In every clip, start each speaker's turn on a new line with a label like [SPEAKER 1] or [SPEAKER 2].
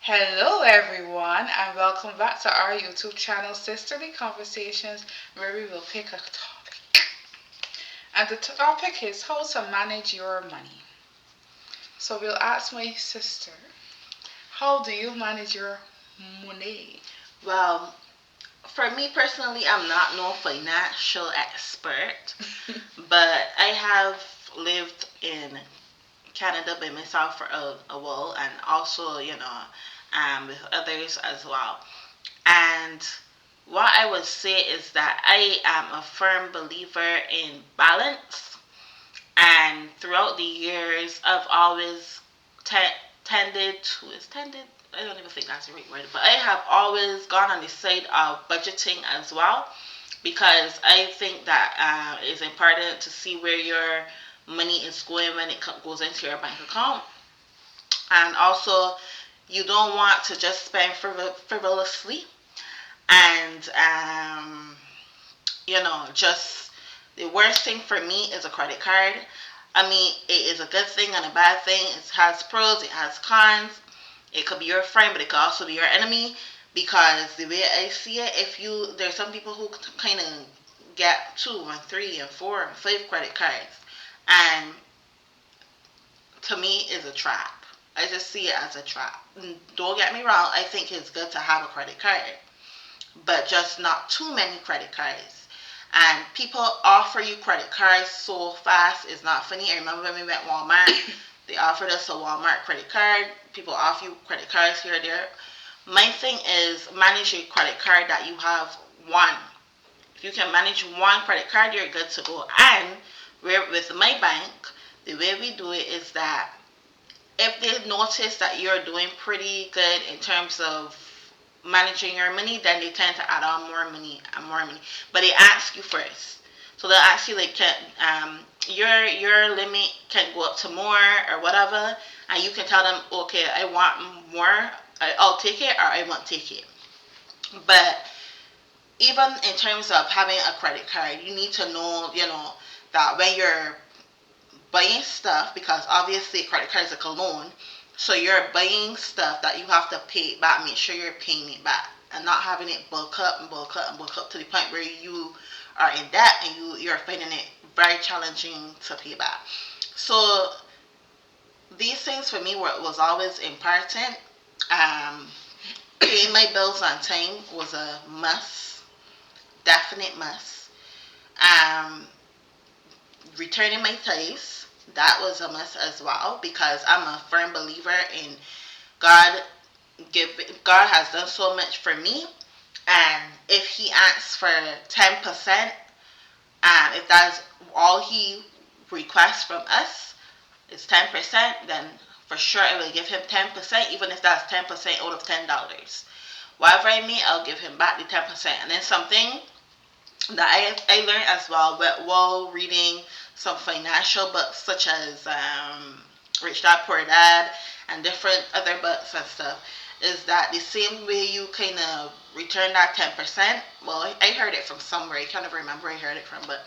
[SPEAKER 1] Hello, everyone, and welcome back to our YouTube channel, Sisterly Conversations, where we will pick a topic. And the topic is how to manage your money. So, we'll ask my sister, how do you manage your money?
[SPEAKER 2] Well, for me personally, I'm not no financial expert, but I have lived in Canada by myself for a while, and also, with others as well. And what I would say is that I am a firm believer in balance, and throughout the years, I've always te- tended to is tended. I don't even think that's the right word, but I have always gone on the side of budgeting as well because I think that it's important to see where your money is going when it goes into your bank account, and also you don't want to just spend frivolously and just the worst thing for me is a credit card. I mean, it is a good thing and a bad thing. It has pros, it has cons. It could be your friend, but it could also be your enemy. Because the way I see it, there's some people who kind of get 2 and 3 and 4 and 5 credit cards, and to me, is a trap. I just see it as a trap. Don't get me wrong. I think it's good to have a credit card, but just not too many credit cards. And people offer you credit cards so fast, it's not funny. I remember when we went Walmart, they offered us a Walmart credit card. People offer you credit cards here or there. My thing is manage your credit card that you have one. If you can manage one credit card, you're good to go. And with my bank, the way we do it is that if they notice that you're doing pretty good in terms of managing your money, then they tend to add on more money and more money. But they ask you first. So they'll ask you like, your limit can go up to more or whatever, and you can tell them, okay, I want more, I'll take it, or I won't take it. But even in terms of having a credit card, you need to know, that when you're buying stuff, because obviously credit card is like a loan, so you're buying stuff that you have to pay back. Make sure you're paying it back and not having it bulk up and bulk up and bulk up to the point where you are in debt and you're finding it very challenging to pay back. So these things for me was always important. Um, Paying my bills on time was a must, definite must. Um, Returning my tithes, that was a must as well, because I'm a firm believer in God. God has done so much for me, and if He asks for 10%, if that's all He requests from us is 10%, then for sure I will give Him 10%, even if that's 10% out of $10. Whatever I make, I'll give Him back the 10%. And then something that I learned as well while reading some financial books such as Rich Dad Poor Dad and different other books and stuff is that the same way you kind of return that 10%. Well, I heard it from somewhere. I can't remember where I heard it from, but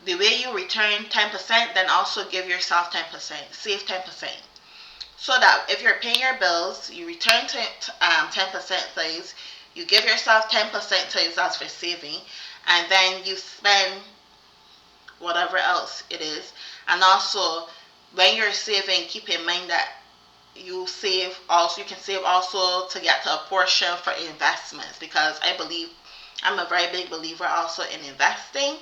[SPEAKER 2] the way you return 10%, then also give yourself 10%, save 10%. So that if you're paying your bills, you return 10% things, you give yourself 10% things that's for saving, and then you spend whatever else it is. And also, when you're saving, keep in mind that you can save also to get to a portion for investments, because I'm a very big believer also in investing,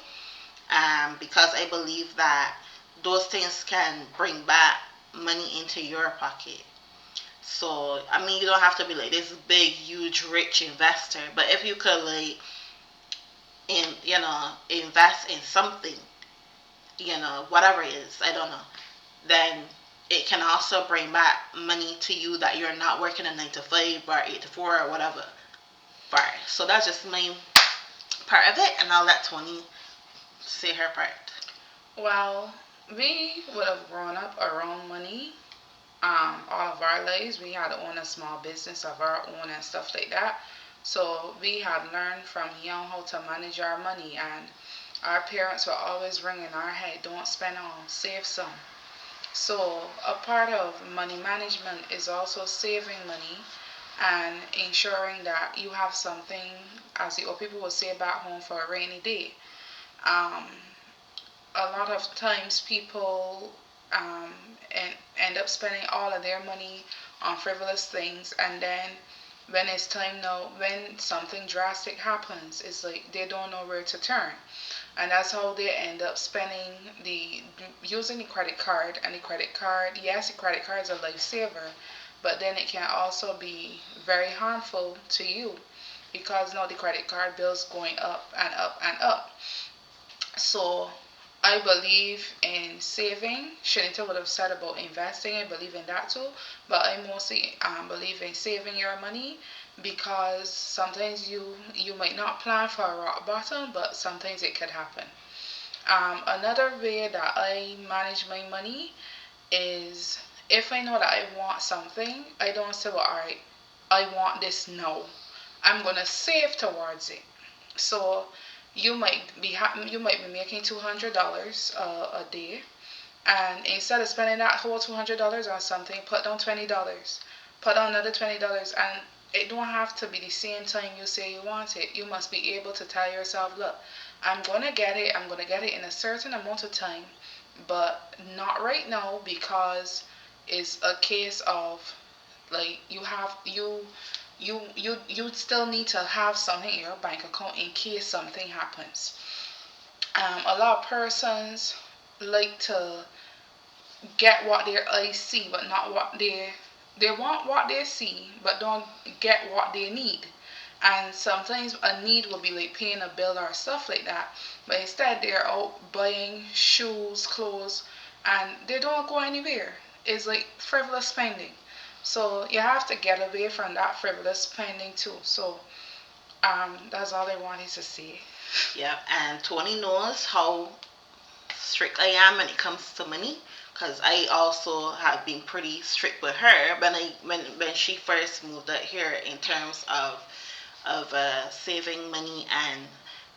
[SPEAKER 2] because I believe that those things can bring back money into your pocket. So, I mean, you don't have to be like this big, huge, rich investor, but if you could like invest in something, whatever it is, I don't know, then it can also bring back money to you that you're not working a 9 to 5 or 8 to 4 or whatever. Right. So that's just my part of it, and I'll let Tony say her part.
[SPEAKER 1] Well, we would have grown up around money. All of our lives, we had to own a small business of our own and stuff like that. So we had learned from young how to manage our money, and our parents were always ringing our head, don't spend all, save some. So a part of money management is also saving money and ensuring that you have something, as the old people would say, back home for a rainy day. Um, a lot of times people um, end up spending all of their money on frivolous things, and then when it's time now, when something drastic happens, it's like they don't know where to turn, and that's how they end up spending the using the credit card. And the credit card, yes, the credit card is a lifesaver, but then it can also be very harmful to you because now the credit card bills going up and up and up. So I believe in saving. Shanita would have said about investing. I believe in that too. But I mostly believe in saving your money because sometimes you might not plan for a rock bottom, but sometimes it could happen. Another way that I manage my money is if I know that I want something, I don't say, well, all right, I want this now. I'm gonna save towards it. So you might be making $200 a day, and instead of spending that whole $200 on something, put down $20, put down another $20, and it don't have to be the same time you say you want it. You must be able to tell yourself, look, I'm gonna get it. I'm gonna get it in a certain amount of time, but not right now because it's a case of like you still need to have something in your bank account in case something happens. A lot of persons like to get what their eyes see, but not what they want what they see, but don't get what they need. And sometimes a need will be like paying a bill or stuff like that, but instead they're out buying shoes, clothes, and they don't go anywhere. It's like frivolous spending. So you have to get away from that frivolous spending too. So that's all I wanted to say.
[SPEAKER 2] Yeah, and Tony knows how strict I am when it comes to money, because I also have been pretty strict with her when she first moved out here in terms of saving money, and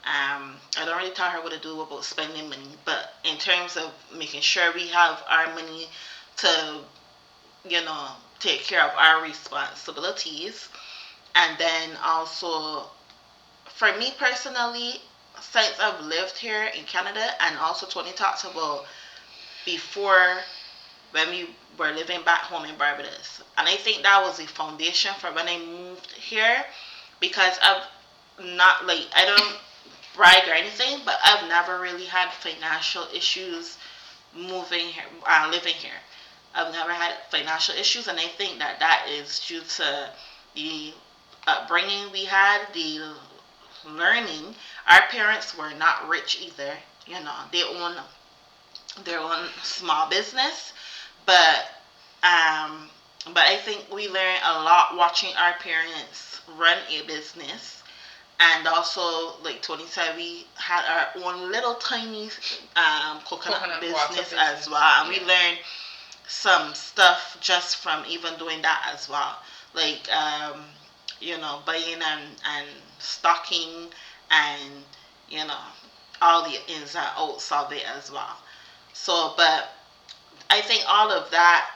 [SPEAKER 2] I don't really tell her what to do about spending money, but in terms of making sure we have our money to, you know, take care of our responsibilities. And then also, for me personally, since I've lived here in Canada, and also Tony talked about before when we were living back home in Barbados. And I think that was the foundation for when I moved here, because I've not, like, I don't brag or anything, but I've never really had financial issues moving here, living here. I've never had financial issues, and I think that that is due to the upbringing we had, the learning. Our parents were not rich either. You know, they own their own small business, but um, but I think we learned a lot watching our parents run a business, and also, like Tony said, we had our own little tiny coconut business as well, and we learned some stuff just from even doing that as well, like buying and stocking, and you know all the ins and outs of it as well. So, but I think all of that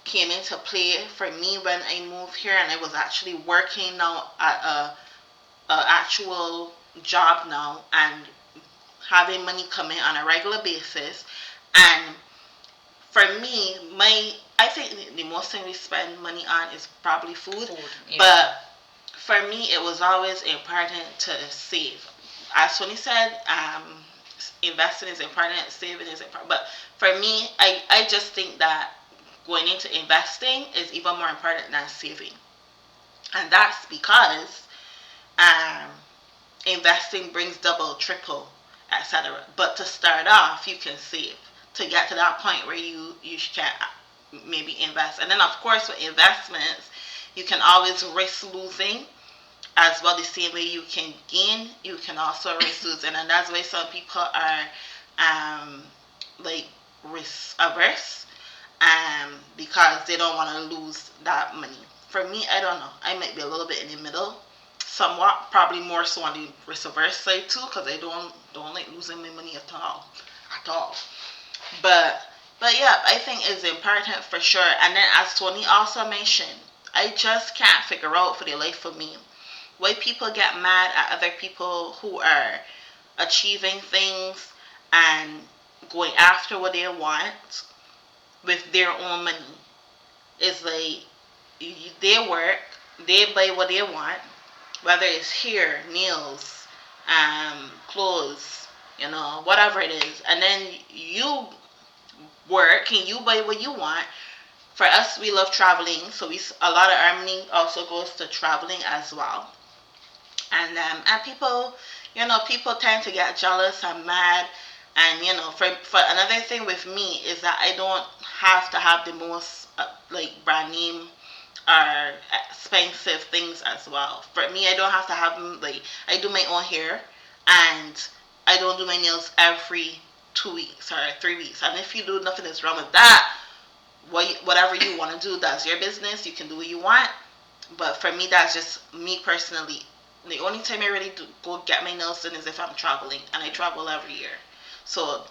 [SPEAKER 2] came into play for me when I moved here, and I was actually working now at a actual job now, and having money coming on a regular basis. And for me, I think the most thing we spend money on is probably food. Yeah. But for me, it was always important to save. As Tony said, investing is important, saving is important. But for me, I just think that going into investing is even more important than saving. And that's because um, investing brings double, triple, etc. But to start off, you can save to get to that point where you can maybe invest. And then, of course, with investments, you can always risk losing as well. The same way you can gain, you can also risk losing. And that's why some people are like risk averse, because they don't want to lose that money. For me, I don't know. I might be a little bit in the middle, somewhat, probably more so on the risk averse side too, because I don't like losing my money at all, at all. But But yeah, I think it's important for sure. And then as Tony also mentioned, I just can't figure out for the life of me why people get mad at other people who are achieving things and going after what they want with their own money. It's like they work, they buy what they want, whether it's hair, nails, clothes, whatever it is, and then you work and you buy what you want. For us, we love traveling, so we a lot of our money also goes to traveling as well. And people, people tend to get jealous and mad. And for another thing with me is that I don't have to have the most like brand name or expensive things as well. For me, I don't have to have them. Like, I do my own hair, and I don't do my nails every 2 weeks or 3 weeks. And if you do, nothing is wrong with that. Whatever you want to do, that's your business. You can do what you want. But for me, that's just me personally. The only time I really do go get my nails done is if I'm traveling, and I travel every year. So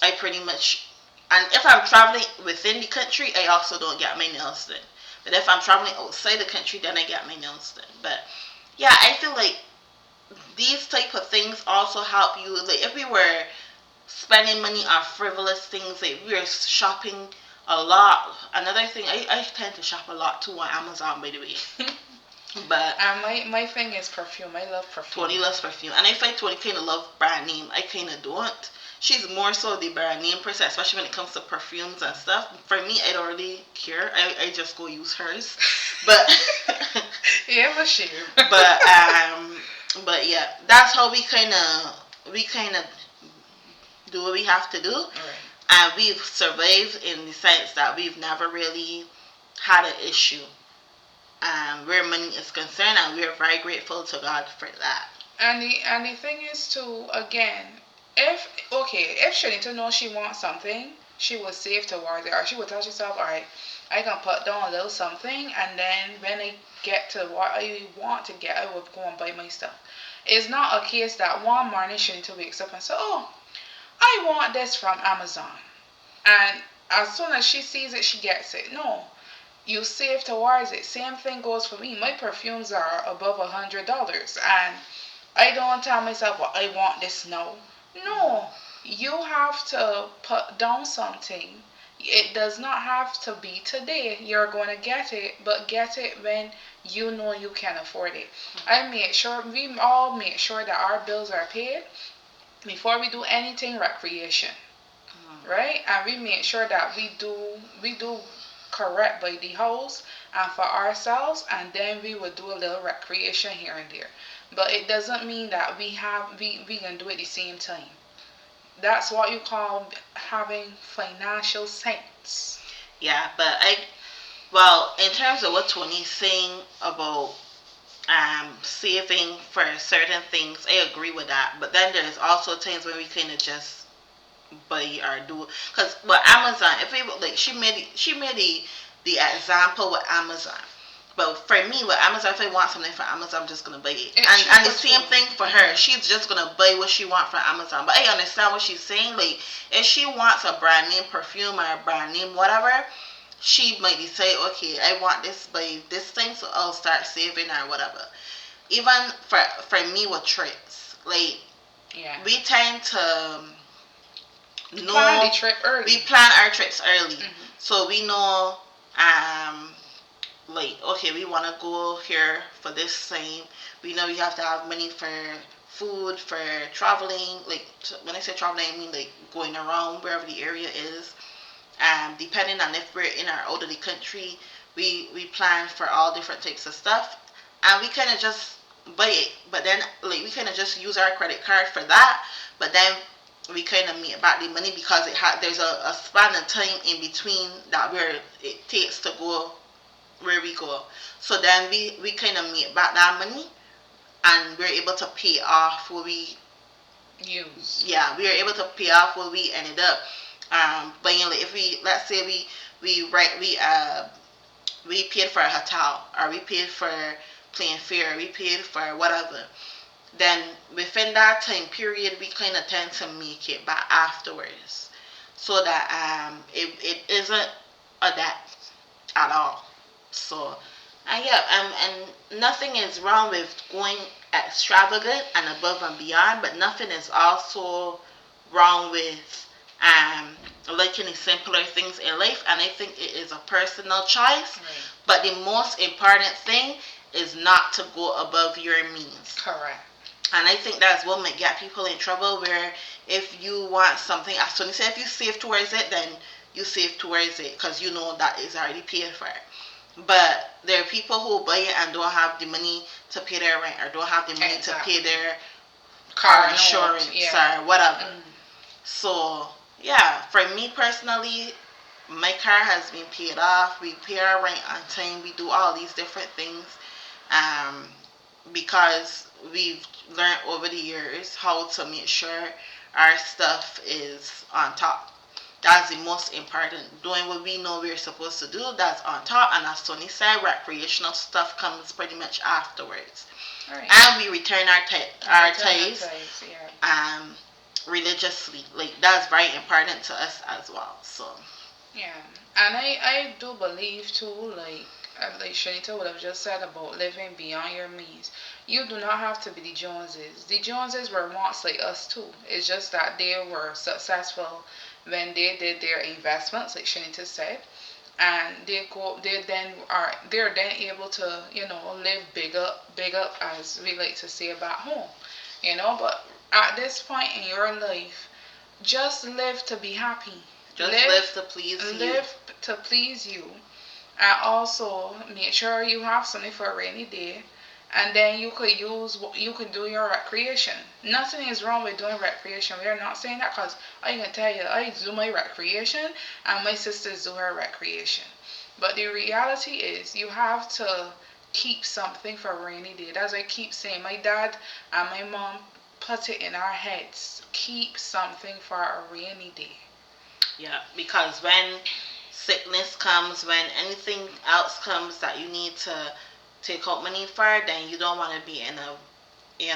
[SPEAKER 2] I pretty much, and if I'm traveling within the country, I also don't get my nails done. But if I'm traveling outside the country, then I get my nails done. But yeah, I feel like these type of things also help you. Like if we were spending money on frivolous things, like we were shopping a lot. Another thing, I tend to shop a lot too on Amazon, by the way. But
[SPEAKER 1] my thing is perfume. I love perfume.
[SPEAKER 2] Tony loves perfume, and I find Tony kind of love brand name. I kind of don't. She's more so the brand name person, especially when it comes to perfumes and stuff. For me, I don't really care. I just go use hers. But
[SPEAKER 1] Yeah, for sure.
[SPEAKER 2] but yeah, that's how we kind of do what we have to do,
[SPEAKER 1] Right.
[SPEAKER 2] and we've survived in the sense that we've never really had an issue where money is concerned, and we're very grateful to God for that.
[SPEAKER 1] And the thing is too, again, if she need to know she wants something, she will save towards it, or she will tell herself, all right, I can put down a little something, and then when I get to what I want to get, I will go and buy my stuff. It's not a case that one morning she need to wake up and say, oh, I want this from Amazon, and as soon as she sees it, she gets it. No, you save towards it. Same thing goes for me. My perfumes are above $100, and I don't tell myself, well, I want this now. No, you have to put down something. It does not have to be today. You're going to get it, but get it when you know you can afford it. We all make sure that our bills are paid before we do anything recreation, right? And we make sure that we do correct by the house and for ourselves, and then we will do a little recreation here and there. But it doesn't mean that we can do it at the same time. That's what you call having financial sense.
[SPEAKER 2] Yeah, but well, in terms of what Tony's saying about saving for certain things, I agree with that. But then there's also times when we kind of just buy or do, because with Amazon, if we like, she made the example with Amazon. But for me, with Amazon, if I want something from Amazon, I'm just gonna buy it. And the same thing for her. She's just gonna buy what she wants from Amazon. But I understand what she's saying. Like, if she wants a brand name perfume or a brand name whatever, she might say, okay, I want this by this thing, so I'll start saving or whatever. Even for me with trips, like
[SPEAKER 1] Yeah.
[SPEAKER 2] we tend to
[SPEAKER 1] Plan
[SPEAKER 2] know
[SPEAKER 1] the trip early.
[SPEAKER 2] we plan our trips early,
[SPEAKER 1] Mhm.
[SPEAKER 2] so we know like, okay, we want to go here for this thing. We know we have to have money for food, for traveling. Like, when I say traveling, I mean like going around wherever the area is. Depending on if we're in or out of the country, we plan for all different types of stuff, and we kind of just buy it. But then, like, we kind of just use our credit card for that. But then we kind of make back the money because there's a span of time in between that where it takes to go where we go. So then we kind of make back that money, and we're able to pay off what we
[SPEAKER 1] Use.
[SPEAKER 2] yeah, we were able to pay off what we ended up buying. Like, if we, let's say we right we paid for a hotel, or we paid for plane fare, we paid for whatever, then within that time period we kind of tend to make it back afterwards. so that it isn't a debt at all. So and yeah, and nothing is wrong with going extravagant and above and beyond, but nothing is also wrong with liking the simpler things in life. And I think it is a personal choice.
[SPEAKER 1] Right.
[SPEAKER 2] But the most important thing is not to go above your means.
[SPEAKER 1] Correct.
[SPEAKER 2] And I think that's what might get people in trouble. Where if you want something, as Tony said, if you save towards it, then you save towards it because you know that is already paid for. But there are people who buy it and don't have the money to pay their rent or don't have the money to pay their car insurance or whatever. So yeah, for me personally, my car has been paid off. We pay our rent on time. We do all these different things, um, because we've learned over the years how to make sure our stuff is on top. That's the most important. Doing what we know we're supposed to do, that's on top. And as Tony said, recreational stuff comes pretty much afterwards.
[SPEAKER 1] Right.
[SPEAKER 2] And we return our tithes religiously. Like, that's very important to us as well. So
[SPEAKER 1] yeah, and I do believe too, like Shanita would have just said about living beyond your means. You do not have to be the Joneses. The Joneses were once like us too. It's just that they were successful when they did their investments, like Shanita said, and they're then able to live big up as we like to say back home, But at this point in your life, just live to be happy.
[SPEAKER 2] Just live to please you.
[SPEAKER 1] Live to please you. And also make sure you have something for a rainy day. And then you could do your recreation. Nothing is wrong with doing recreation. We are not saying that because I can tell you, I do my recreation and my sisters do her recreation. But the reality is you have to keep something for a rainy day. That's why I keep saying my dad and my mom put it in our heads. Keep something for a rainy day.
[SPEAKER 2] Yeah, because when sickness comes, when anything else comes that you need to take out money for, then you don't want to be in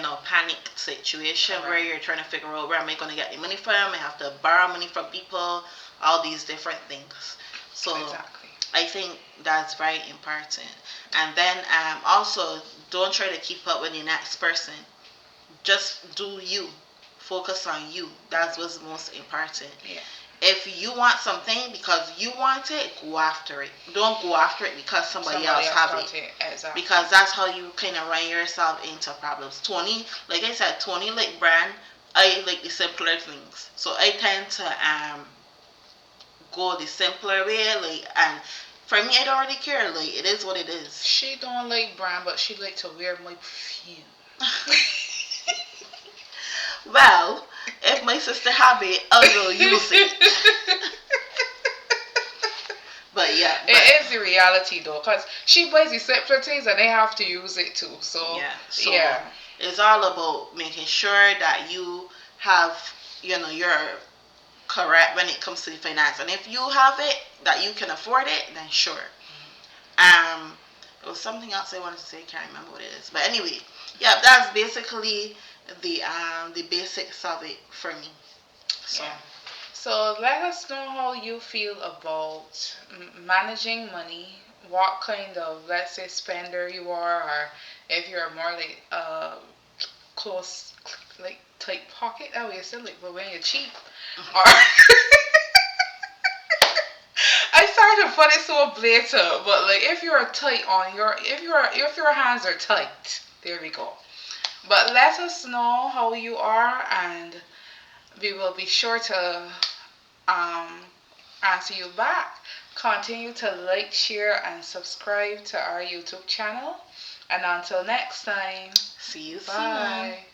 [SPEAKER 2] a panic situation. Correct. Where you're trying to figure out where am I going to get the money from. I have to borrow money from people, all these different things. So exactly. I think that's very important. And then also don't try to keep up with the next person. Just do you. Focus on you. That's what's most important.
[SPEAKER 1] Yeah.
[SPEAKER 2] If you want something because you want it, go after it. Don't go after it because somebody else have it.
[SPEAKER 1] Exactly.
[SPEAKER 2] Because that's how you kind of run yourself into problems. Tony, like I said, Tony like brand. I like the simpler things. So I tend to go the simpler way. And for me, I don't really care. Like, it is what it is.
[SPEAKER 1] She don't like brand, but she like to wear my perfume.
[SPEAKER 2] Well, if my sister have it, I will use it. But yeah.
[SPEAKER 1] It is the reality though, because she buys the simpler things and they have to use it too. So yeah.
[SPEAKER 2] It's all about making sure that you have, you're correct when it comes to the finance. And if you have it, that you can afford it, then sure. It was something else I wanted to say. I can't remember what it is. But anyway, yeah, that's basically the basics of it for me. So.
[SPEAKER 1] Yeah. So let us know how you feel about managing money. What kind of, let's say, spender you are, or if you're more like close, like tight pocket. That way, still like, but when you're cheap, or I started to put it so blatant, but like if you're tight on if your hands are tight, there we go. But let us know how you are, and we will be sure to answer you back. Continue to like, share, and subscribe to our YouTube channel. And until next time,
[SPEAKER 2] see you
[SPEAKER 1] bye.
[SPEAKER 2] soon.